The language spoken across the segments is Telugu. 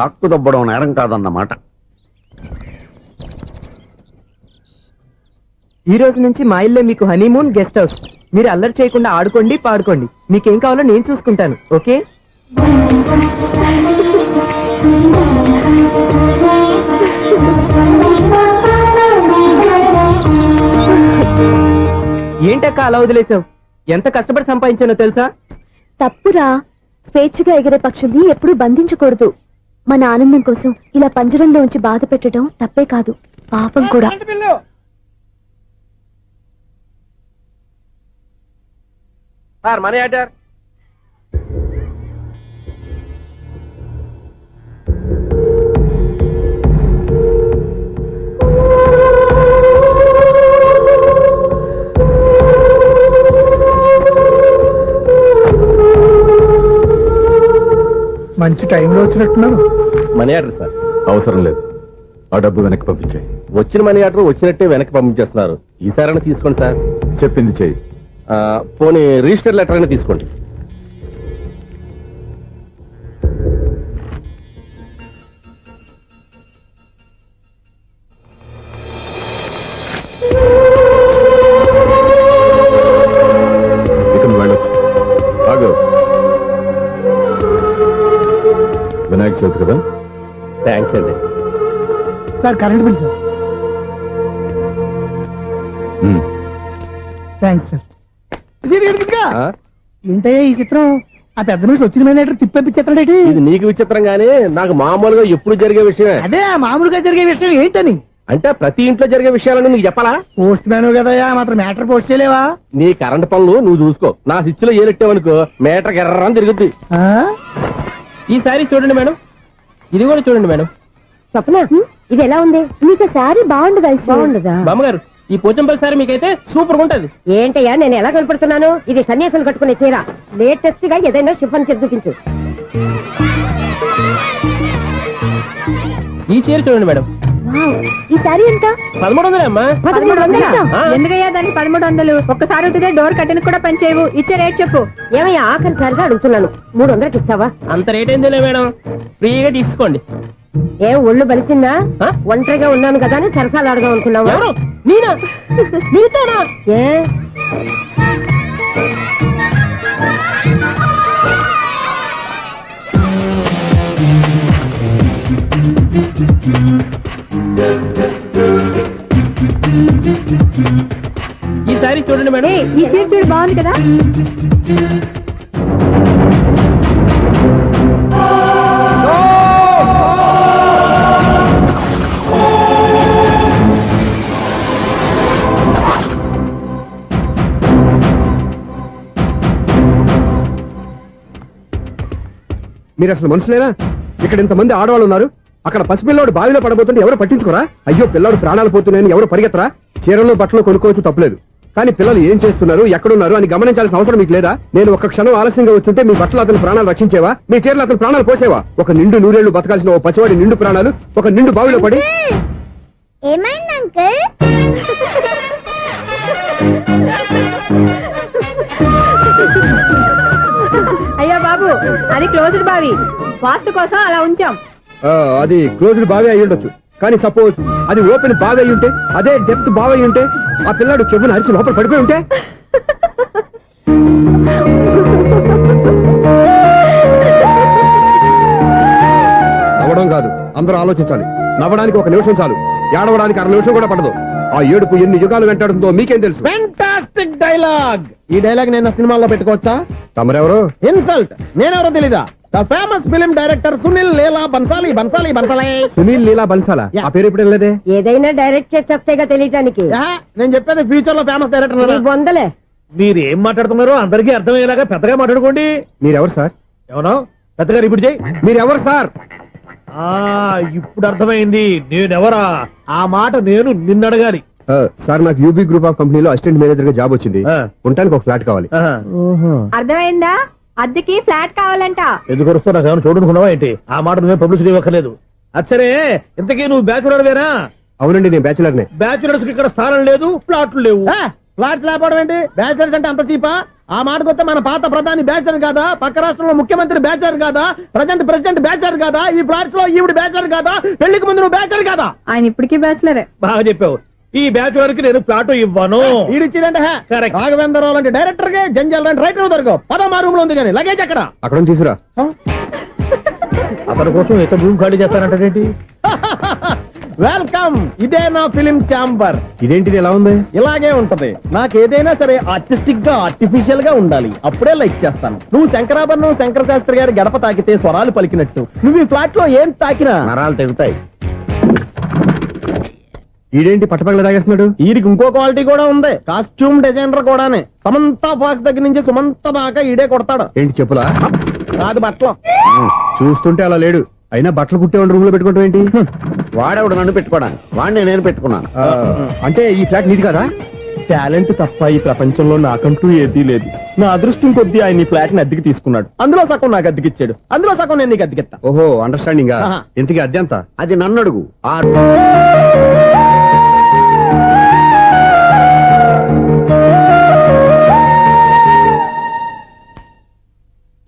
హక్కు దబ్బడం నేరం కాదన్నమాట. ఈ రోజు నుంచి మా ఇల్లే మీకు హనీమూన్ గెస్ట్ హౌస్. మీరు అల్లరి చేయకుండా ఆడుకోండి, పాడుకోండి. మీకేం కావాలో నేను చూసుకుంటాను. ఓకే? ఏంటక్క అలా వదిలేసావు? ఎంత కష్టపడి సంపాదించానో తెలుసా? తప్పురా. స్వేచ్ఛగా ఎగిరే పక్షుల్ని ఎప్పుడూ బంధించకూడదు. మన ఆనందం కోసం ఇలా పంజరంలో ఉంచి బాధ పెట్టడం తప్పే కాదు, పాపం కూడా. Sir money order. మంచి టైంలో వచ్చినట్టున్నారు. Money order sir. అవసరం లేదు, ఆ డబ్బు వెనక్కి పంపించాయి. వచ్చిన మనీ ఆర్డర్ వచ్చినట్టే వెనక్కి పంపించేస్తున్నారు. ఈసారైనా తీసుకోండి సార్. చెప్పింది చెయ్యి. పోనీ రిజిస్టర్ లెటర్ అయినా తీసుకోండి. ఇక నువ్వు వెళ్ళొచ్చు. ఆగు. వినాయక చవితి కదా. థ్యాంక్స్ అండి. Sir current bill sir. Thanks sir. ఏంటయ్యా ఈ చిత్రం? ఆ పెద్ద నుంచి వచ్చిన మేనేటర్ తిప్పించేస్తాడేటి? ఇది నీకు విచిత్రం గానీ నాకు మామూలుగా ఎప్పుడు జరిగే విషయమే. అదే మామూలుగా జరిగే విషయం ఏంటని? అంటే ప్రతి ఇంట్లో జరిగే విషయాలని నీకు చెప్పాలా? పోస్ట్ మ్యాన్ కదయ్యా, మాత్రం మ్యాటర్ పోస్ట్ చేయలేవా? నీ కరెంట్ పనులు నువ్వు చూసుకో. నా స్విచ్ లో ఏలెట్టావనుకో మీటర్ ఎర్రని తిరుగుద్ది. ఈసారి చూడండి మేడం, ఇది కూడా చూడండి మేడం. చెప్పనా? ఇది ఎలా ఉంది? నీకు శారీ బాగుండదా? బాగుండదా బామ్మగారు? ఈ పోచంపల్లి సారీ మీకైతే సూపర్ ఉంటది. ఏంటయ్యా నేను ఎలా కనపడుతున్నాను? ఇది సన్యాసులు కట్టుకునే చీర. లేటెస్ట్ గా ఏదైనా షిఫాన్ చీర చూపించు. ఈ చీర చూడండి మేడం. ఈ శారీ ఎంత? 1300 అమ్మా. 1300? ఎందుకయ్యా దానికి 1300? ఒక్కసారి అవుతుందే డోర్ కట్టెన్ కూడా పనిచేయవు. ఇచ్చే రేట్ చెప్పు. ఏమయ్యా ఆఖరిసారిగా అడుగుతున్నాను, 300కి ఇస్తావా? అంత రేట్ ఏందిలే మేడం, ఫ్రీగా తీసుకోండి. ఏం ఒళ్ళు బలిసిందా? ఒంటరిగా ఉన్నాను కదా అని సరసాలు అడదాం అనుకున్నావా? ఎవరు? నేనా? నీతోనా? ఏ ఈ సారీ చూడండి మేడం. ఈ చీర చూడు, బాగుంది కదా? మీరు అసలు మనుషులేనా? ఇక్కడ ఇంతమంది ఆడవాళ్ళు ఉన్నారు. అక్కడ పసిపిల్లాడు బావిలో పడబోతుంటే ఎవరు పట్టించుకోరా? అయ్యో పిల్లాడు ప్రాణాలు పోతున్నాయని ఎవరు పరిగెత్తరా? చీరలు బట్టలు కొనుక్కోవచ్చు, తప్పలేదు. కానీ పిల్లలు ఏం చేస్తున్నారు, ఎక్కడున్నారు అని గమనించాల్సిన అవసరం మీకు లేదా? నేను ఒక్క క్షణం ఆలస్యంగా వచ్చుంటే మీ బట్టలు అతని ప్రాణాలు రక్షించేవా? మీ చీరలు అతని ప్రాణాలు పోసేవా? ఒక నిండు నూరేళ్లు బతకాల్సిన ఓ పసివాడి నిండు ప్రాణాలు ఒక నిండు బావిలో పడి. ఏమైంది అంకుల్? అయ్యో బాబు, అది క్లోజ్డ్ బావి, వాస్తు కోసం అలా ఉంచాం. అది క్లోజ్డ్ బావి అయి ఉండొచ్చు, కానీ సపోజ్ అది ఓపెన్ బావి అయి ఉంటే, అదే డెప్త్ బావి అయి ఉంటే, ఆ పిల్లాడు చెవును అరిచి లోపల పడిపోయి ఉంటే? నవ్వడం కాదు, అందరూ ఆలోచించాలి. నవ్వడానికి ఒక నిమిషం చాలు, ఏడవడానికి 1/2 నిమిషం కూడా పడదు. ఆ ఏడుపు ఎన్ని యుగాలు వెంటాడుతుందో మీకేం తెలుసు? Fantastic dialogue. ఈ డైలాగ్ నేను సినిమాలో పెట్టుకోవచ్చా? తమరెవరు? ఇన్సల్ట్. నేనెవరో తెలీదా? The famous film director Sunil Leela Bansali. Bansali Bansali Sunil Leela బన్సాలా? ఆ పేరు ఇప్పుడు లేదే. ఏదైనా డైరెక్ట్ చేసేగా తెలియటానికి. నేను చెప్పేది ఫ్యూచర్ లో ఫేమస్ డైరెక్టర్. బొందలే. మీరు ఏం మాట్లాడుతున్నారో అందరికీ అర్థమయ్యేలాగా పెద్దగా మాట్లాడుకోండి. మీరెవరు సార్? ఎవరో పెద్దగా రిపీట్ చేయి. మీరెవరు సార్? ఇప్పుడు అర్థమైంది నేనెవరా. ఆ మాట నేను నిన్నడగాలి. సార్, నాకు యూబీ గ్రూప్ ఆఫ్ కంపెనీలో అసిస్టెంట్ మేనేజర్ గా జాబ్ వచ్చింది. ఉండడానికి ఒక ఫ్లాట్ కావాలి. అర్థమైందా? అద్దెకి ఫ్లాట్ కావాలంట. ఎందుకు వస్తా నాకు ఏమైనా చూడనుకున్నావా ఏంటి? ఆ మాట నువ్వే పబ్లిసిటీ ఇవ్వక్కర్లేదు. అచ్చరే, ఇంతకీ నువ్వు బ్యాచులర్ వేరా? అవునండి, నేను బ్యాచులర్ నే. బ్యాచులర్స్ కి ఇక్కడ స్థానం లేదు, ఫ్లాట్లు లేవు. ఫ్లాట్స్ లేకపోవడం ఏంటి? బ్యాచులర్స్ అంటే అంత చీపా? ఆ మాటకొస్తే మన పాత ప్రధాని బ్యాచర్ కాదా, పక్క రాష్ట్రంలో ముఖ్యమంత్రి బ్యాచర్ కాదా, ప్రజెంట్ ప్రెసిడెంట్ బ్యాచర్ కాదా, ఈ ఫ్లాట్స్ లో ఈవిడ బ్యాచర్ కాదా, పెళ్లికి ముందు నువ్వు బ్యాచర్ కాదా? ఆయన ఇప్పటికీ బ్యాచులరే. బాగా చెప్పావు. ఈ బ్యాచ్ వరకు నేను ఫ్లాట్ ఇవ్వను. ఈడిచ్చిందంటే రాఘవేంద్రరావు లాంటి డైరెక్టర్ గా జంజల్ లాంటి రైటర్ దొరకవు. పదమా రూమ్ లో ఉంది కానీ లగేజ్ అక్కడ. అక్కడ నుంచి తీసురా. అతని కోసం ఎంత రూమ్ ఖాళీ చేస్తానంటే వెల్కమ్. ఇదే నా ఫిలిం ఛాంబర్. ఇదేంటిది ఎలా ఉంది? ఇలాగే ఉంటది. నాకు ఏదైనా సరే ఆర్టిస్టిక్ గా ఆర్టిఫిషియల్ గా ఉండాలి. అప్పుడే లైక్ చేస్తాను. నువ్వు శంకరాభరణం శంకర శాస్త్రి గారి గడప తాకితే స్వరాలు పలికినట్టు నువ్వు ఈ ఫ్లాట్ లో ఏం తాకినా నరాలు తెగుతాయి. ఈడేంటి పట్టపగల తాగేస్తున్నాడు? వీడికి ఇంకో క్వాలిటీ కూడా ఉంది. కాస్ట్యూమ్ డిజైనర్ కూడానే. సమంత ఫాక్స్ దగ్గర నుంచి సుమంత దాకా ఈడే కొడతాడు. ఏంటి చెప్పులా? కాదు బట్టలు. చూస్తుంటే అలా లేడు. అయినా బట్టలు కుట్టేవాడి రూమ్ లో పెట్టుకుంటాం ఏంటి? వాడేవాడు నన్ను పెట్టుకోవడానికి, వాడిని నేను పెట్టుకున్నాను. అంటే ఈ ఫ్లాట్ నీది కదా? టాలెంట్ తప్ప ఈ ప్రపంచంలో నాకంటూ ఏదీ లేదు. నా అదృష్టం కొద్దీ ఆయన ఈ ఫ్లాట్ ని అద్దెకి తీసుకున్నాడు. అందులో సగం నాకు అద్దెకిచ్చాడు, అందులో సగం నేను నీకు అద్దెకిస్తా. ఓహో, అండర్స్టాండింగ్. ఆహా. ఇంతకీ అద్దె ఎంత? అది నన్ను అడుగు.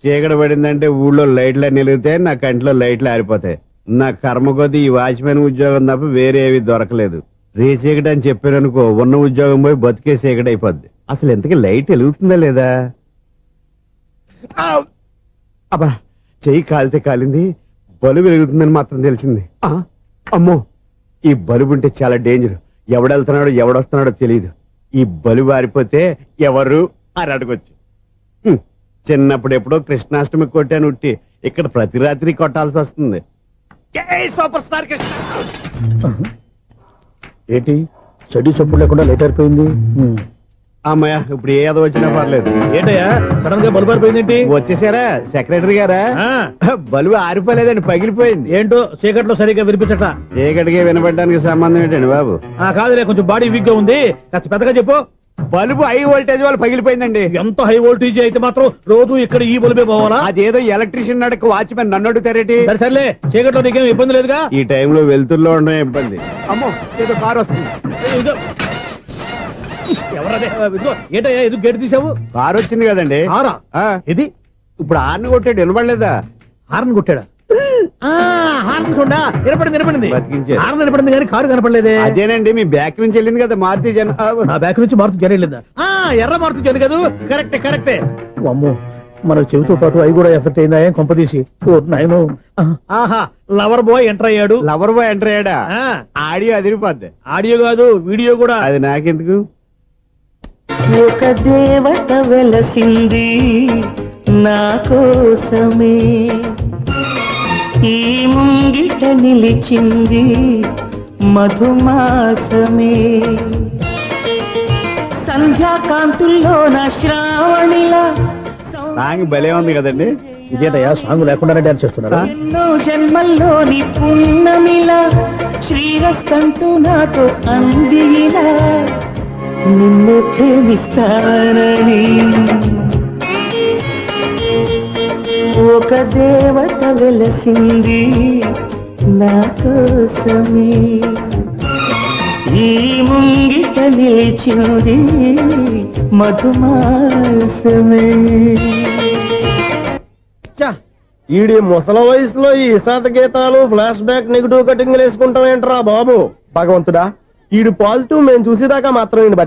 చీకటి పడిందంటే ఊళ్ళో లైట్లు నిలిగితే నా కంటిలో లైట్లు ఆరిపోతాయి. నా కర్మ కొద్దీ ఈ వాచ్మెన్ ఉద్యోగం తప్ప వేరే ఏవి దొరకలేదు. రేచీకటి అని చెప్పారనుకో, ఉన్న ఉద్యోగం పోయి బతికే చీకటి అయిపోద్ది. అసలు ఇంతకీ లైట్ వెలుగుతుందా లేదా? అబ్బా, చెయ్యి కాలితే కాలింది, బలుబు వెలుగుతుందని మాత్రం తెలిసింది. అమ్మో, ఈ బలుబు ఉంటే చాలా డేంజర్. ఎవడెళ్తున్నాడో ఎవడొస్తున్నాడో తెలియదు. ఈ బలుబు ఆరిపోతే ఎవరు అని అడగొచ్చు. చిన్నప్పుడు ఎప్పుడో కృష్ణాష్టమి కొట్టాను ఉట్టి, ఇక్కడ ప్రతి రాత్రి కొట్టాల్సి వస్తుంది. జై సూపర్ స్టార్ కృష్ణ. ఏంటి చెడు చప్పుడు లేకుండా లేట్ అయిపోయింది? అమ్మయ్య, ఇప్పుడు ఏదో వచ్చినా పర్లేదు. ఏంటయ్యా సడన్ గా బల్బు అయిపోయింది ఏంటి? వచ్చేసారా సెక్రటరీ గారా? ఆ, బలుబు ఆరిపోలేదండి, పగిలిపోయింది. ఏంటో చీకట్లో సరిగ్గా వినిపించట. చీకటికి వినపడడానికి సంబంధం ఏంటండి బాబు? కాదులే, కొంచెం బాడీ వీక్ గా ఉంది, కాస్త పెద్దగా చెప్పు. బలుబు హై వోల్టేజ్ వాళ్ళు పగిలిపోయిందండి. ఎంత హై వోల్టేజ్ అయితే మాత్రం రోజు ఇక్కడ ఈ బల్బే పోవాలా? అదేదో ఎలక్ట్రీషియన్ నడక వాచ్మెన్ నన్ను అడుగుతారేటి? సరే సర్లే, చీకట్లో నీకేం ఇబ్బంది లేదుగా? ఈ టైంలో వెళ్తుల్లో ఉండడం ఇబ్బంది. అమ్మో, ఏదో కారు వస్తుంది. ఇదిగో. ఎవరదే? ఇదిగో, ఏంటయ్యా ఎదుగు గేటు తీసావు? కారు వచ్చింది కదండి. కారా? ఆ, ఇది ఇప్పుడు ఆర్ని కొట్టాడు, వినపడలేదా? హార్న్ కొట్టాడా? హార్న్ చూడా నిలబడింది. బతికించారు. హార్న్ నిలబడింది కానీ కారు కనపడలేదే. అదేనండి, మీ బ్యాక్ నుంచి వెళ్ళింది కదా మారుతి జన. నా బ్యాక్ నుంచి మారుతు జరగలేదా? ఎర్ర మారుతు జరు కదా. కరెక్టే. అమ్మో, మన చెవితో పాటు అవి కూడా ఎఫెక్ట్ అయిందా? ఏం కొంపదీసి? నాయను. ఆహా, లవర్ బాయ్ ఎంటర్ అయ్యాడు. లవర్ బాయ్ ఎంటర్ అయ్యాడా? ఆడియో అదిరిపోద్ది. ఆడియో కాదు, వీడియో కూడా. అది నాకెందుకు? ఒక దేవత వెలసింది నా కోసమే, ఈ ముంగిట నిలిచింది మధుమాసమే, సంధ్యాకాంతుల్లో నా శ్రావణిలా సాంగ్ భలే ఉంది కదండి. ఇదేటయ్యా సాంగ్ లేకుండానే డాన్స్ చేస్తున్నారా? ఎన్నో జన్మల్లోని పున్నమిలా శ్రీరస్తంటూ నాతో అందిలా నిన్ను ప్రేమిస్తానని, ఒక దేవత వెలసింది నా కోసమే, ఈ ముంగిట నిలిచింది మధుమాసమే. ఈడి ముసల వయసులో ఈ ఇసాత గీతాలు, ఫ్లాష్ బ్యాక్, నెగిటివ్ కటింగ్ వేసుకుంటాం ఏంట్రా బాబు? భగవంతుడా, ఈడు పాజిటివ్ మేము చూసేదాకా మాత్రం ఈయన